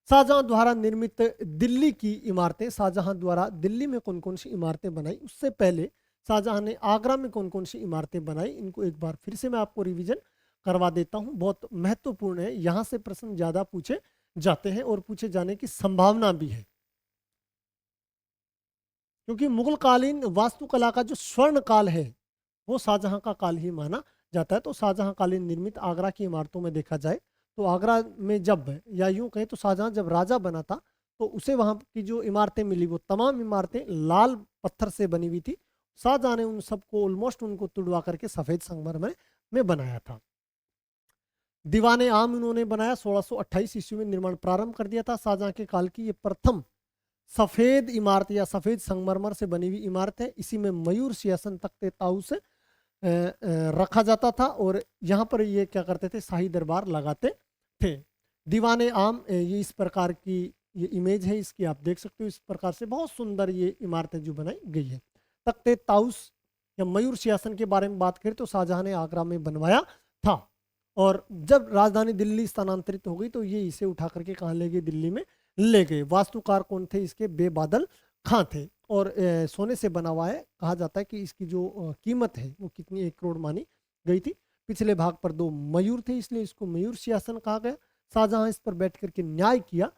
शाहजहां द्वारा निर्मित दिल्ली की इमारतें। शाहजहां द्वारा दिल्ली में कौन कौन सी इमारतें बनाई? उससे पहले शाहजहां ने आगरा में कौन कौन सी इमारतें बनाई? इनको एक बार फिर से मैं आपको रिवीजन करवा देता हूं, बहुत महत्वपूर्ण है। यहां से प्रश्न ज्यादा पूछे जाते हैं और पूछे जाने की संभावना भी है, क्योंकि मुगल कालीन वास्तुकला का जो स्वर्ण काल है वो शाहजहां का काल ही माना जाता है। तो शाहजहां कालीन निर्मित आगरा की इमारतों में देखा जाए तो आगरा में जब, या यूं कहें तो शाहजहां जब राजा बना था तो उसे वहां की जो इमारतें मिली वो तमाम इमारतें लाल पत्थर से बनी हुई थी। शाहजहां ने उन सबको ऑलमोस्ट उनको तुड़वा करके सफेद संगमरमर में बनाया था। दीवाने आम इन्होंने बनाया, 1628 ईस्वी में निर्माण प्रारंभ कर दिया था। शाहजहां के काल की ये प्रथम सफेद इमारत या सफेद संगमरमर से बनी हुई इमारत है। इसी में मयूर सिंहासन तख्ते ताऊस रखा जाता था और यहाँ पर ये क्या करते थे? शाही दरबार लगाते थे। दीवाने आम ये इस प्रकार की ये इमेज है, इसकी आप देख सकते हो। इस प्रकार से बहुत सुंदर ये इमारतें जो बनाई गई है। तख्ते ताऊस या मयूर सिंहासन के बारे में बात करें तो शाहजहां ने आगरा में बनवाया था, और जब राजधानी दिल्ली स्थानांतरित हो गई तो ये इसे उठा करके कहाँ ले गए? दिल्ली में ले गए। वास्तुकार कौन थे इसके? बेबादल खां थे, और सोने से बना हुआ है। कहा जाता है कि इसकी जो कीमत है वो कितनी? 1 करोड़ मानी गई थी। पिछले भाग पर 2 मयूर थे, इसलिए इसको मयूर सिंहासन कहा गया। शाहजहां इस पर बैठ करके न्याय किया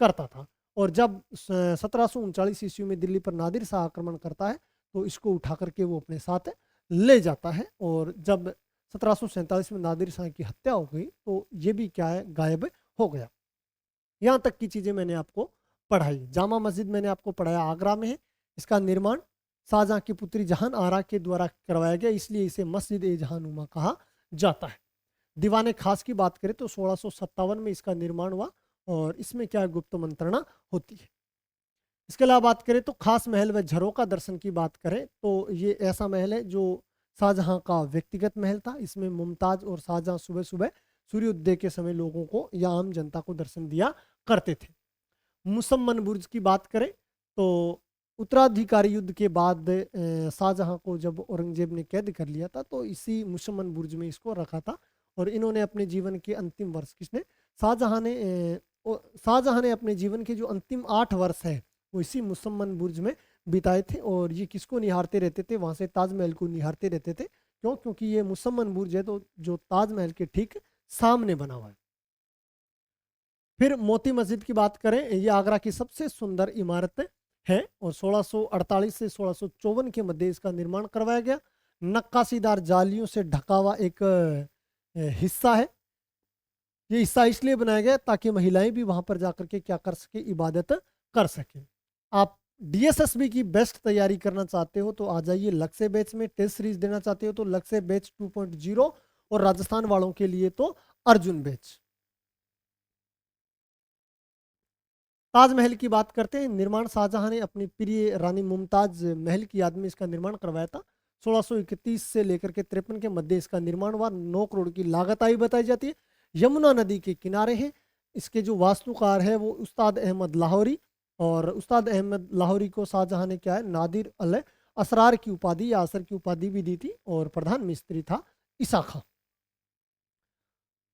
करता था, और जब 1739 ईस्वी में दिल्ली पर नादिर शाह आक्रमण करता है तो इसको उठा करके वो अपने साथ ले जाता है, और जब 1747 में नादिर शाह की हत्या हो गई तो ये भी क्या है? गायब हो गया। यहाँ तक की चीज़ें मैंने आपको पढ़ाई। जामा मस्जिद मैंने आपको पढ़ाया आगरा में है। इसका निर्माण शाहजहां की पुत्री जहान आरा के द्वारा करवाया गया, इसलिए इसे मस्जिद ए जहानुमा कहा जाता है। दीवाने खास की बात करें तो 1657 में इसका निर्माण हुआ, और इसमें क्या है? गुप्त मंत्रणा होती है। इसके अलावा बात करें तो खास महल व झरोका दर्शन की बात करें तो ये ऐसा महल है जो शाहजहां का व्यक्तिगत महल था। इसमें मुमताज और शाहजहां सुबह सुबह सूर्योदय के समय लोगों को या आम जनता को दर्शन दिया करते थे। मुसम्मन बुर्ज की बात करें तो उत्तराधिकारी युद्ध के बाद शाहजहां को जब औरंगजेब ने कैद कर लिया था तो इसी मुसम्मन बुर्ज में इसको रखा था, और इन्होंने अपने जीवन के अंतिम वर्ष किसने? शाहजहां ने अपने जीवन के जो अंतिम 8 वर्ष है वो इसी मुसम्मन बुर्ज में बिताए थे, और ये किसको निहारते रहते थे? वहां से ताजमहल को निहारते रहते थे। क्यों? क्योंकि ये मुसम्मन बुर्ज है तो जो ताजमहल के ठीक सामने बना हुआ है। फिर मोती मस्जिद की बात करें, ये आगरा की सबसे सुंदर इमारत है, और 1648 से 1654 के मध्य इसका निर्माण करवाया गया। नक्काशीदार जालियों से ढका हुआ एक हिस्सा है। ये हिस्सा इसलिए बनाया गया ताकि महिलाएं भी वहां पर जाकर के क्या कर सके? इबादत कर सके। आप डीएसएसबी की बेस्ट तैयारी करना चाहते हो तो आ जाइए लक्ष्य बैच में। टेस्ट सीरीज देना चाहते हो तो लक्ष्य बैच 2.0, और राजस्थान वालों के लिए तो अर्जुन बैच। ताजमहल की बात करते हैं। निर्माण शाहजहां ने अपनी प्रिय रानी मुमताज महल की याद में इसका निर्माण करवाया था। 1631 से लेकर के 53 के मध्य इसका निर्माण हुआ। 9 करोड़ की लागत आई बताई जाती है। यमुना नदी के किनारे है। इसके जो वास्तुकार है वो उस्ताद अहमद लाहौरी, और उस्ताद अहमद लाहौरी को शाहजहां ने क्या है, नादिर अल असरार की उपाधि या असर की उपाधि भी दी थी, और प्रधान मिस्त्री था ईसा खां।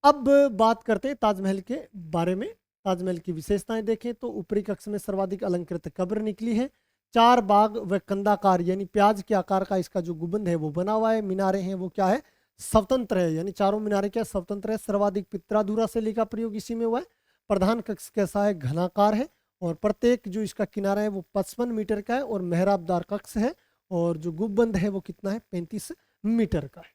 अब बात करते हैं ताजमहल के बारे में। ताजमहल की विशेषताएं देखें तो ऊपरी कक्ष में सर्वाधिक अलंकृत कब्र निकली है। 4 बाग व कंदाकार यानी प्याज के आकार का इसका जो गुंबद है वो बना हुआ है। मीनारे हैं वो क्या है, स्वतंत्र है, यानी चारों मीनारे क्या स्वतंत्र है। सर्वाधिक पित्राधुरा शैली का प्रयोग इसी में हुआ है। प्रधान कक्ष कैसा है, घनाकार है, और प्रत्येक जो इसका किनारा है वो 55 मीटर का है, और मेहराबदार कक्ष है, और जो गुंबद है वो कितना है, 35 मीटर का है।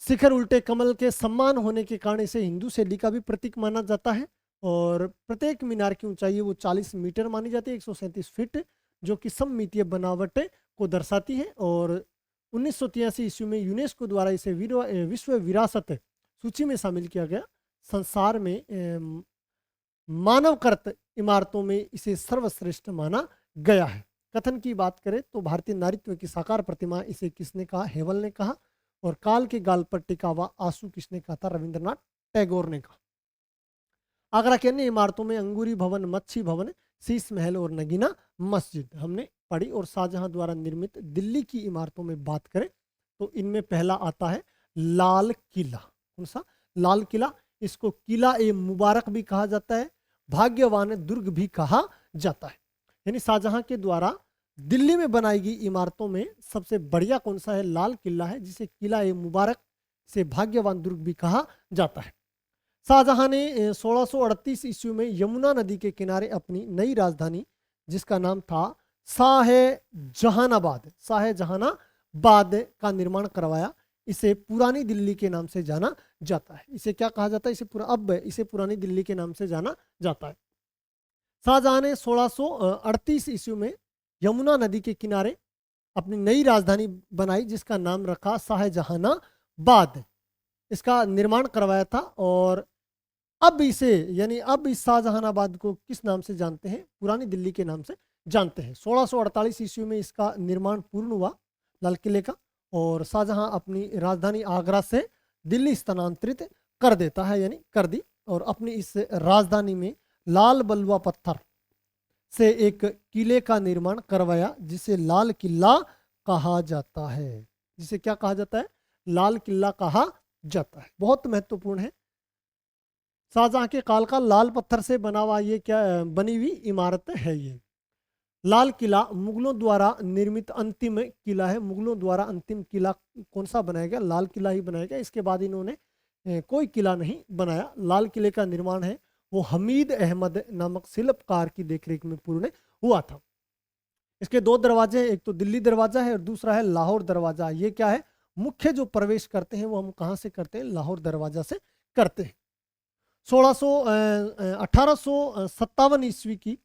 शिखर उल्टे कमल के सम्मान होने के कारण इसे हिंदू शैली का भी प्रतीक माना जाता है, और प्रत्येक मीनार की ऊंचाई है वो 40 मीटर मानी जाती है, 137 फीट, जो कि सममितीय बनावट को दर्शाती है। और 1983 ईस्वी में यूनेस्को द्वारा इसे विश्व विरासत सूची में शामिल किया गया। संसार में मानवकृत इमारतों में इसे सर्वश्रेष्ठ माना गया है। कथन की बात करें तो भारतीय नारीत्व की साकार प्रतिमा इसे किसने कहा, हेवल ने कहा। और काल के गाल पर टिका हुआ आंसू किसने कहा था, रविंद्रनाथ टैगोर ने कहा। आगरा की अन्य इमारतों में अंगूरी भवन, मच्छी भवन, शीश महल और नगीना मस्जिद हमने पढ़ी। और शाहजहां द्वारा निर्मित दिल्ली की इमारतों में बात करें तो इनमें पहला आता है लाल किला। कौन सा, लाल किला। इसको किला ए मुबारक भी कहा जाता है, भाग्यवान दुर्ग भी कहा जाता है। यानी शाहजहां के द्वारा दिल्ली में बनाई गई इमारतों में सबसे बढ़िया कौन सा है, लाल किला है, जिसे किला ए मुबारक से भाग्यवान दुर्ग भी कहा जाता है। शाहजहां ने 1638 ईस्वी में यमुना नदी के किनारे अपनी नई राजधानी, जिसका नाम था शाहजहानाबाद का निर्माण करवाया। इसे पुरानी दिल्ली के नाम से जाना जाता है। इसे क्या कहा जाता है, इसे पुरानी दिल्ली के नाम से जाना जाता है। शाहजहां ने 1638 ईस्वी में यमुना नदी के किनारे अपनी नई राजधानी बनाई, जिसका नाम रखा शाहजहानाबाद। इसका निर्माण करवाया था। और अब इस शाहजहानाबाद को किस नाम से जानते हैं, पुरानी दिल्ली के नाम से जानते हैं। 1648 ईस्वी में इसका निर्माण पूर्ण हुआ, लाल किले का। और शाहजहां अपनी राजधानी आगरा से दिल्ली स्थानांतरित कर देता है, यानी कर दी, और अपनी इस राजधानी में लाल बलुआ पत्थर से एक किले का निर्माण करवाया, जिसे लाल किला कहा जाता है। जिसे क्या कहा जाता है, लाल किला कहा जाता है। बहुत महत्वपूर्ण है। शाहजहां के काल का लाल पत्थर से बना हुआ ये क्या बनी हुई इमारत है। ये लाल किला मुगलों द्वारा निर्मित अंतिम किला है। मुगलों द्वारा अंतिम किला कौन सा बनाया गया, लाल किला ही बनाया गया। इसके बाद इन्होंने कोई किला नहीं बनाया। लाल किले का निर्माण है वो हमीद अहमद नामक शिल्पकार की देखरेख में पूर्ण हुआ था। इसके 2 दरवाजे हैं, एक तो दिल्ली दरवाजा है और दूसरा है लाहौर दरवाजा। ये क्या है, मुख्य जो प्रवेश करते हैं वो हम कहाँ से करते हैं, लाहौर दरवाजा से करते हैं। 1857 ईस्वी की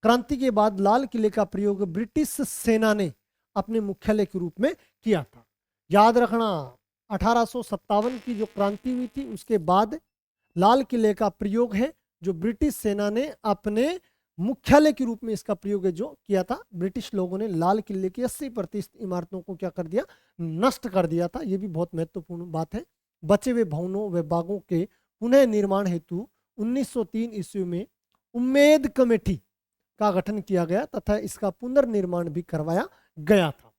क्रांति के बाद लाल किले का प्रयोग ब्रिटिश सेना ने अपने मुख्यालय के रूप में किया था। याद रखना, 1857 की जो क्रांति हुई थी उसके बाद लाल किले का प्रयोग है जो ब्रिटिश सेना ने अपने मुख्यालय के रूप में इसका प्रयोग है जो किया था। ब्रिटिश लोगों ने लाल किले की 80% इमारतों को क्या कर दिया, नष्ट कर दिया था। ये भी बहुत महत्वपूर्ण बात है। बचे हुए भवनों व बागों के पुनः निर्माण हेतु 1903 ईस्वी में उम्मेद कमेटी का गठन किया गया तथा इसका पुनर्निर्माण भी करवाया गया था।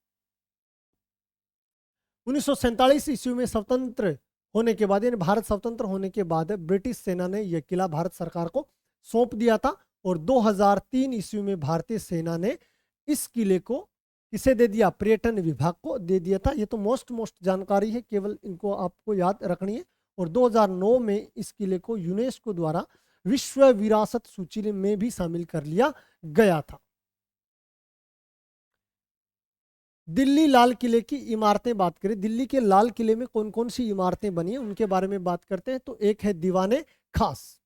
1947 ईस्वी में स्वतंत्र होने के बाद, यानी भारत स्वतंत्र होने के बाद, ब्रिटिश सेना ने यह किला भारत सरकार को सौंप दिया था। और 2003 ईस्वी में भारतीय सेना ने इस किले को किसे दे दिया, पर्यटन विभाग को दे दिया था। ये तो मोस्ट जानकारी है, केवल इनको आपको याद रखनी है। और 2009 में इस किले को यूनेस्को द्वारा विश्व विरासत सूची में भी शामिल कर लिया गया था। दिल्ली लाल किले की इमारतें बात करें, दिल्ली के लाल किले में कौन कौन सी इमारतें बनी हैं उनके बारे में बात करते हैं। तो एक है दीवाने खास।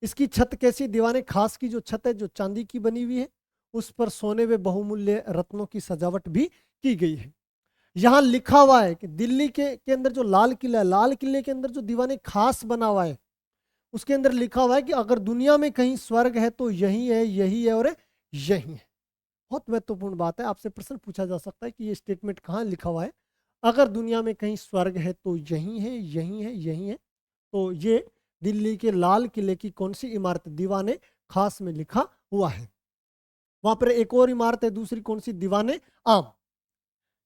इसकी छत कैसी, दीवाने खास की जो छत है जो चांदी की बनी हुई है, उस पर सोने व बहुमूल्य रत्नों की सजावट भी की गई है। यहाँ लिखा हुआ है कि दिल्ली के अंदर जो लाल किला है, लाल किले के अंदर जो दीवाने खास बना हुआ है उसके अंदर लिखा हुआ है कि अगर दुनिया में कहीं स्वर्ग है तो यही है, यही है और यही है। बहुत महत्वपूर्ण बात है, आपसे प्रश्न पूछा जा सकता है कि ये स्टेटमेंट कहाँ लिखा हुआ है। अगर दुनिया में कहीं स्वर्ग है तो यही है, यही है, यही है। तो ये दिल्ली के लाल किले की कौन सी इमारत, दीवाने खास में लिखा हुआ है। वहां पर एक और इमारत है, दूसरी कौन सी, दीवाने आम।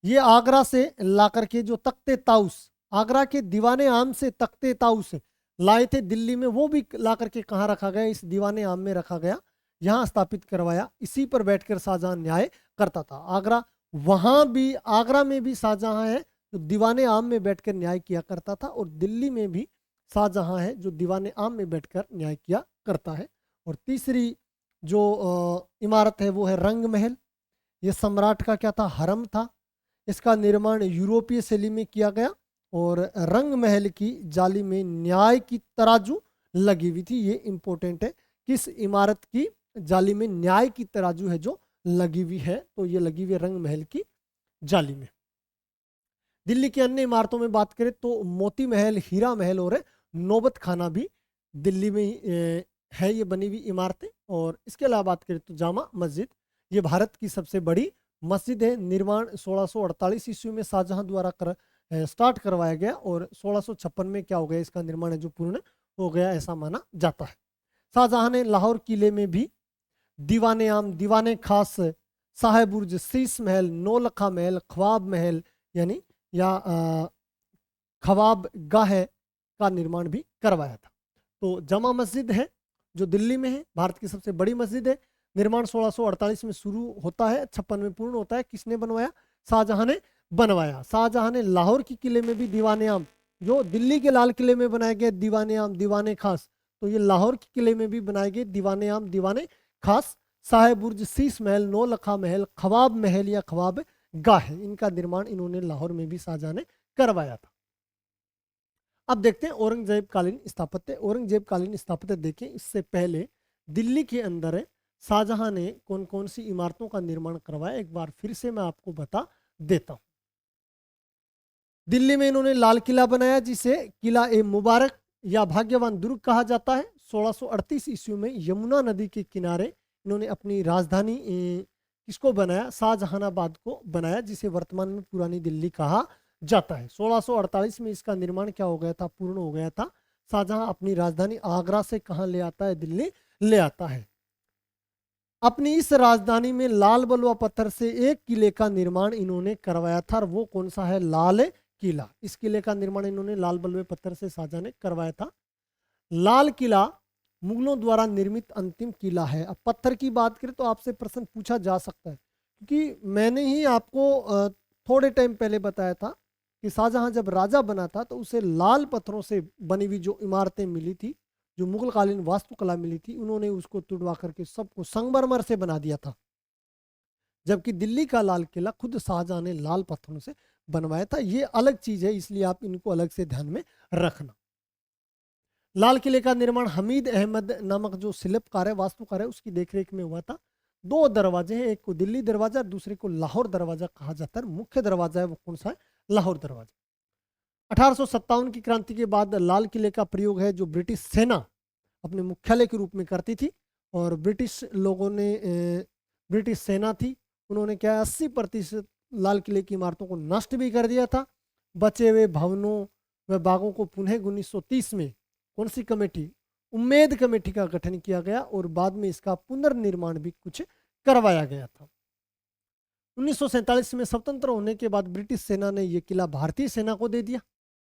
ये आगरा से ला करके जो तख्ते ताउस, आगरा के दीवाने आम से तख्ते ताउस लाए थे दिल्ली में, वो भी ला करके कहाँ रखा गया, इस दीवाने आम में रखा गया, यहाँ स्थापित करवाया। इसी पर बैठकर शाहजहां न्याय करता था। आगरा, वहां भी आगरा में भी शाहजहां है जो दीवाने आम में बैठकर न्याय किया करता था, और दिल्ली में भी शाहजहां है जो दीवाने आम में बैठकर न्याय किया करता है। और तीसरी जो इमारत है वो है रंग महल। ये सम्राट का क्या था, हरम था। इसका निर्माण यूरोपीय शैली में किया गया, और रंग महल की जाली में न्याय की तराजू लगी हुई थी। ये इंपॉर्टेंट है, किस इमारत की जाली में न्याय की तराजू है जो लगी हुई है, तो ये लगी हुई है रंग महल की जाली में। दिल्ली की अन्य इमारतों में बात करें तो मोती महल, हीरा महल और नौबत खाना भी दिल्ली में है, ये बनी हुई इमारतें। और इसके अलावा बात करें तो जामा मस्जिद, ये भारत की सबसे बड़ी मस्जिद है। निर्माण 1648 ईस्वी में शाहजहां द्वारा स्टार्ट करवाया गया, और 1656 में क्या हो गया, इसका निर्माण है जो पूर्ण हो गया, ऐसा माना जाता है। शाहजहां ने लाहौर किले में भी दीवाने आम, दीवाने खास, साहेबुर्ज, शीश महल, नौलखा महल, ख्वाब महल यानी या ख्वाब गाह का निर्माण भी करवाया था। तो जमा मस्जिद है जो दिल्ली में है, भारत की सबसे बड़ी मस्जिद है। निर्माण 1648 में शुरू होता है, 56 में पूर्ण होता है। किसने बनवाया, शाहजहां ने बनवाया। शाहजहां ने लाहौर के किले में भी दीवाने आम, जो दिल्ली के लाल किले में बनाए गए दीवाने आम, दीवाने खास, तो ये लाहौर के किले में भी बनाए गए दीवाने आम, दीवाने खास, साहेबुर्ज, शीश महल, नौलखा महल, ख्वाब महल या ख्वाब गाह, इनका निर्माण इन्होंने लाहौर में भी शाहजहां ने करवाया था। अब देखते हैं औरंगजेब कालीन स्थापत्य। औरंगजेब कालीन स्थापत्य देखें, इससे पहले दिल्ली के अंदर शाहजहां ने कौन कौन सी इमारतों का निर्माण करवाया, एक बार फिर से मैं आपको बता देता हूं। दिल्ली में इन्होंने लाल किला बनाया, जिसे किला ए मुबारक या भाग्यवान दुर्ग कहा जाता है। 1638 ईस्वी में यमुना नदी के किनारे इन्होंने अपनी राजधानी किसको बनाया, शाहजहानाबाद को बनाया, जिसे वर्तमान में पुरानी दिल्ली कहा जाता है। 1648 में इसका निर्माण क्या हो गया था, पूर्ण हो गया था। शाहजहां अपनी राजधानी आगरा से कहां ले आता है, दिल्ली ले आता है। अपनी इस राजधानी में लाल बलुआ पत्थर से एक किले का निर्माण इन्होंने करवाया था, और वो कौन सा है, लाल किला। इस किले का निर्माण इन्होंने लाल बलुए पत्थर से शाहजहां ने करवाया था। लाल किला मुगलों द्वारा निर्मित अंतिम किला है। अब पत्थर की बात करें तो आपसे प्रश्न पूछा जा सकता है, क्योंकि मैंने ही आपको थोड़े टाइम पहले बताया था कि शाहजहां जब राजा बना था तो उसे लाल पत्थरों से बनी हुई जो इमारतें मिली थी, जो मुगल कालीन वास्तुकला मिली थी, उन्होंने उसको तुड़वा करके सबको संगमरमर से बना दिया था। जबकि दिल्ली का लाल किला खुद शाहजहां ने लाल पत्थरों से बनवाया था। ये अलग चीज है, इसलिए आप इनको अलग से ध्यान में रखना। लाल किले का निर्माण हमीद अहमद नामक जो शिल्पकार है, वास्तुकार है, उसकी देखरेख में हुआ था। 2 दरवाजे हैं, एक को दिल्ली दरवाजा, दूसरे को लाहौर दरवाजा कहा जाता है। मुख्य दरवाजा है वो कौन सा है, लाहौर दरवाजा। 1857 की क्रांति के बाद लाल किले का प्रयोग है जो ब्रिटिश सेना अपने मुख्यालय के रूप में करती थी, और ब्रिटिश लोगों ने ब्रिटिश सेना थी, उन्होंने क्या 80% लाल किले की इमारतों को नष्ट भी कर दिया था। बचे हुए भवनों व बागों को पुनः 1930 में कौन सी कमेटी, उम्मेद कमेटी का गठन किया गया, और बाद में इसका पुनर्निर्माण भी कुछ करवाया गया था। 1947 में स्वतंत्र होने के बाद ब्रिटिश सेना ने यह किला भारतीय सेना को दे दिया,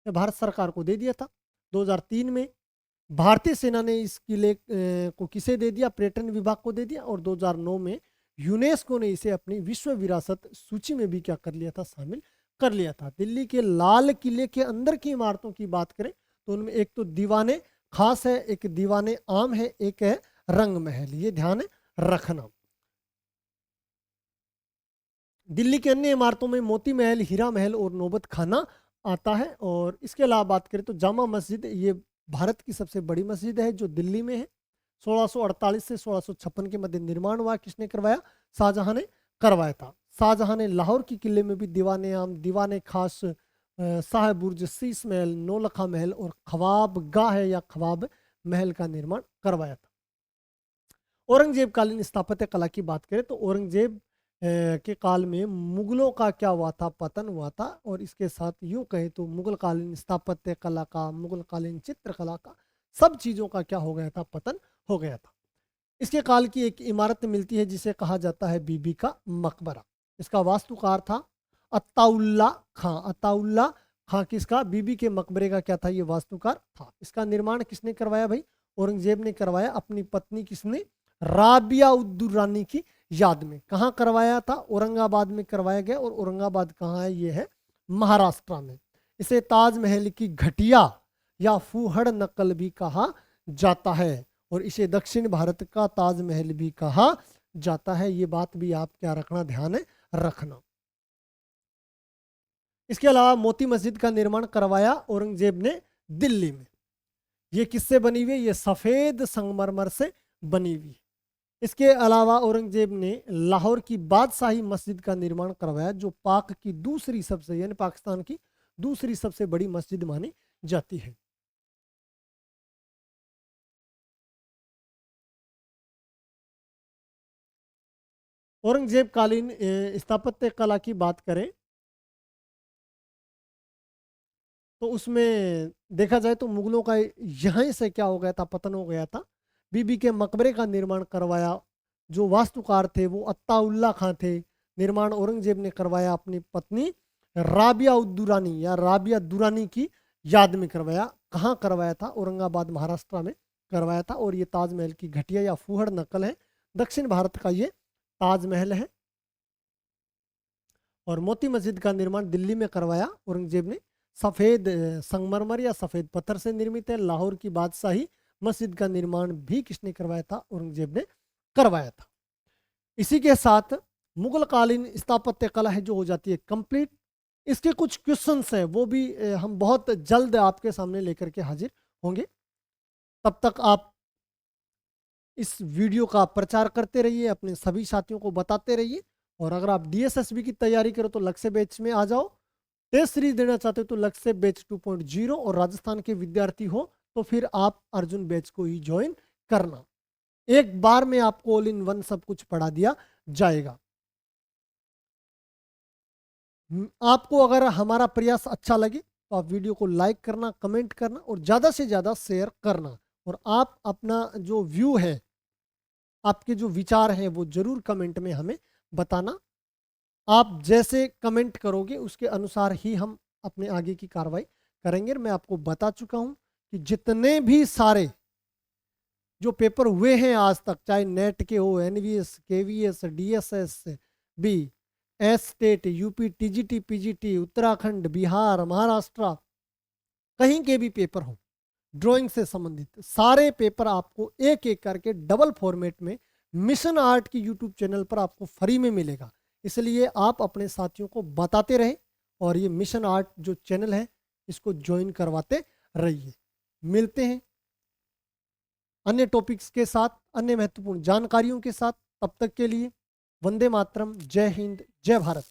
भारत सरकार को दे दिया था। 2003 में भारतीय सेना ने इस किले को किसे दे दिया, पर्यटन विभाग को दे दिया, और 2009 में यूनेस्को ने इसे अपनी विश्व विरासत सूची में भी क्या कर लिया था, शामिल कर लिया था। दिल्ली के लाल किले के अंदर की इमारतों की बात करें तो उनमें एक तो दीवाने खास है, एक दीवाने आम है, एक है रंग महल, ये ध्यान रखना। दिल्ली के अन्य इमारतों में मोती महल, हीरा महल और नौबत खाना आता है। और इसके अलावा बात करें तो जामा मस्जिद, ये भारत की सबसे बड़ी मस्जिद है जो दिल्ली में है। 1648 से 1656 के मध्य निर्माण हुआ। किसने करवाया, शाहजहां ने करवाया था। शाहजहां ने लाहौर की किले में भी दीवाने आम, दीवाने खास, साहेबुर्ज, शीश महल, नौलखा महल और ख्वाब गाह या ख्वाब महल का निर्माण करवाया था। औरंगजेब कालीन स्थापत्य कला की बात करें तो औरंगजेब के काल में मुगलों का क्या हुआ था, पतन हुआ था। और इसके साथ यूं कहें तो मुगल कालीन स्थापत्य कला का, मुगल कालीन चित्रकला का, सब चीज़ों का क्या हो गया था, पतन हो गया था। इसके काल की एक इमारत मिलती है जिसे कहा जाता है बीबी का मकबरा। इसका वास्तुकार था अत्ताउल्ला खां। अत्ताउल्ला खां किसका, बीबी के मकबरे का क्या था, ये वास्तुकार था। इसका निर्माण किसने करवाया भाई, औरंगजेब ने करवाया, अपनी पत्नी किसने, राबिया उद्दुरानी की याद में। कहाँ करवाया था, औरंगाबाद में करवाया गया। और औरंगाबाद कहाँ है, ये है महाराष्ट्र में। इसे ताजमहल की घटिया या फूहड़ नकल भी कहा जाता है और इसे दक्षिण भारत का ताजमहल भी कहा जाता है। ये बात भी आप क्या रखना, ध्यान है रखना। इसके अलावा मोती मस्जिद का निर्माण करवाया औरंगजेब ने दिल्ली में। ये किससे बनी हुई है, ये सफेद संगमरमर से बनी हुई है। इसके अलावा औरंगजेब ने लाहौर की बादशाही मस्जिद का निर्माण करवाया, जो पाक की दूसरी सबसे, यानी पाकिस्तान की दूसरी सबसे बड़ी मस्जिद मानी जाती है। औरंगजेब कालीन स्थापत्य कला की बात करें तो उसमें देखा जाए तो मुगलों का यहीं से क्या हो गया था, पतन हो गया था। बीबी के मकबरे का निर्माण करवाया, जो वास्तुकार थे वो अत्ताउल्ला खां थे। निर्माण औरंगजेब ने करवाया अपनी पत्नी राबिया उद्दुरानी या राबिया दुरानी की याद में करवाया। कहाँ करवाया था, औरंगाबाद महाराष्ट्र में करवाया था। और ये ताजमहल की घटिया या फूहड़ नकल है, दक्षिण भारत का ये ताजमहल है। और मोती मस्जिद का निर्माण दिल्ली में करवाया औरंगजेब ने। सफ़ेद संगमरमर या सफ़ेद पत्थर से निर्मित है। लाहौर की बादशाही मस्जिद का निर्माण भी किसने करवाया था, औरंगजेब ने करवाया था। इसी के साथ मुगल कालीन स्थापत्य कला है जो हो जाती है कंप्लीट। इसके कुछ क्वेश्चंस हैं वो भी हम बहुत जल्द आपके सामने लेकर के हाजिर होंगे। तब तक आप इस वीडियो का प्रचार करते रहिए, अपने सभी साथियों को बताते रहिए। और अगर आप डीएसएसबी की तैयारी करो तो लक्ष्य बैच में आ जाओ। टेस्ट सीरीज देना चाहते हो तो लक्ष्य बैच 2.0, और राजस्थान के विद्यार्थी हो तो फिर आप अर्जुन बैच को ही ज्वाइन करना। एक बार में आपको ऑल इन वन सब कुछ पढ़ा दिया जाएगा। आपको अगर हमारा प्रयास अच्छा लगे तो आप वीडियो को लाइक करना, कमेंट करना और ज़्यादा से ज़्यादा शेयर करना। और आप अपना जो व्यू है, आपके जो विचार हैं वो ज़रूर कमेंट में हमें बताना। आप जैसे कमेंट करोगे उसके अनुसार ही हम अपने आगे की कार्रवाई करेंगे। मैं आपको बता चुका हूं कि जितने भी सारे जो पेपर हुए हैं आज तक, चाहे नेट के हो, एनवीएस, केवीएस, डीएसएस बी, एस state, UP, TGT, PGT, Uttarakhand, Bihar, Maharashtra, कहीं के भी पेपर हो ड्राइंग से संबंधित, सारे पेपर आपको एक एक करके डबल फॉर्मेट में मिशन आर्ट की यूट्यूब चैनल पर आपको फ्री में मिलेगा। इसलिए आप अपने साथियों को बताते रहें और ये मिशन आर्ट जो चैनल है इसको ज्वाइन करवाते रहिए। मिलते हैं अन्य टॉपिक्स के साथ, अन्य महत्वपूर्ण जानकारियों के साथ। तब तक के लिए वंदे मातरम, जय हिंद, जय भारत।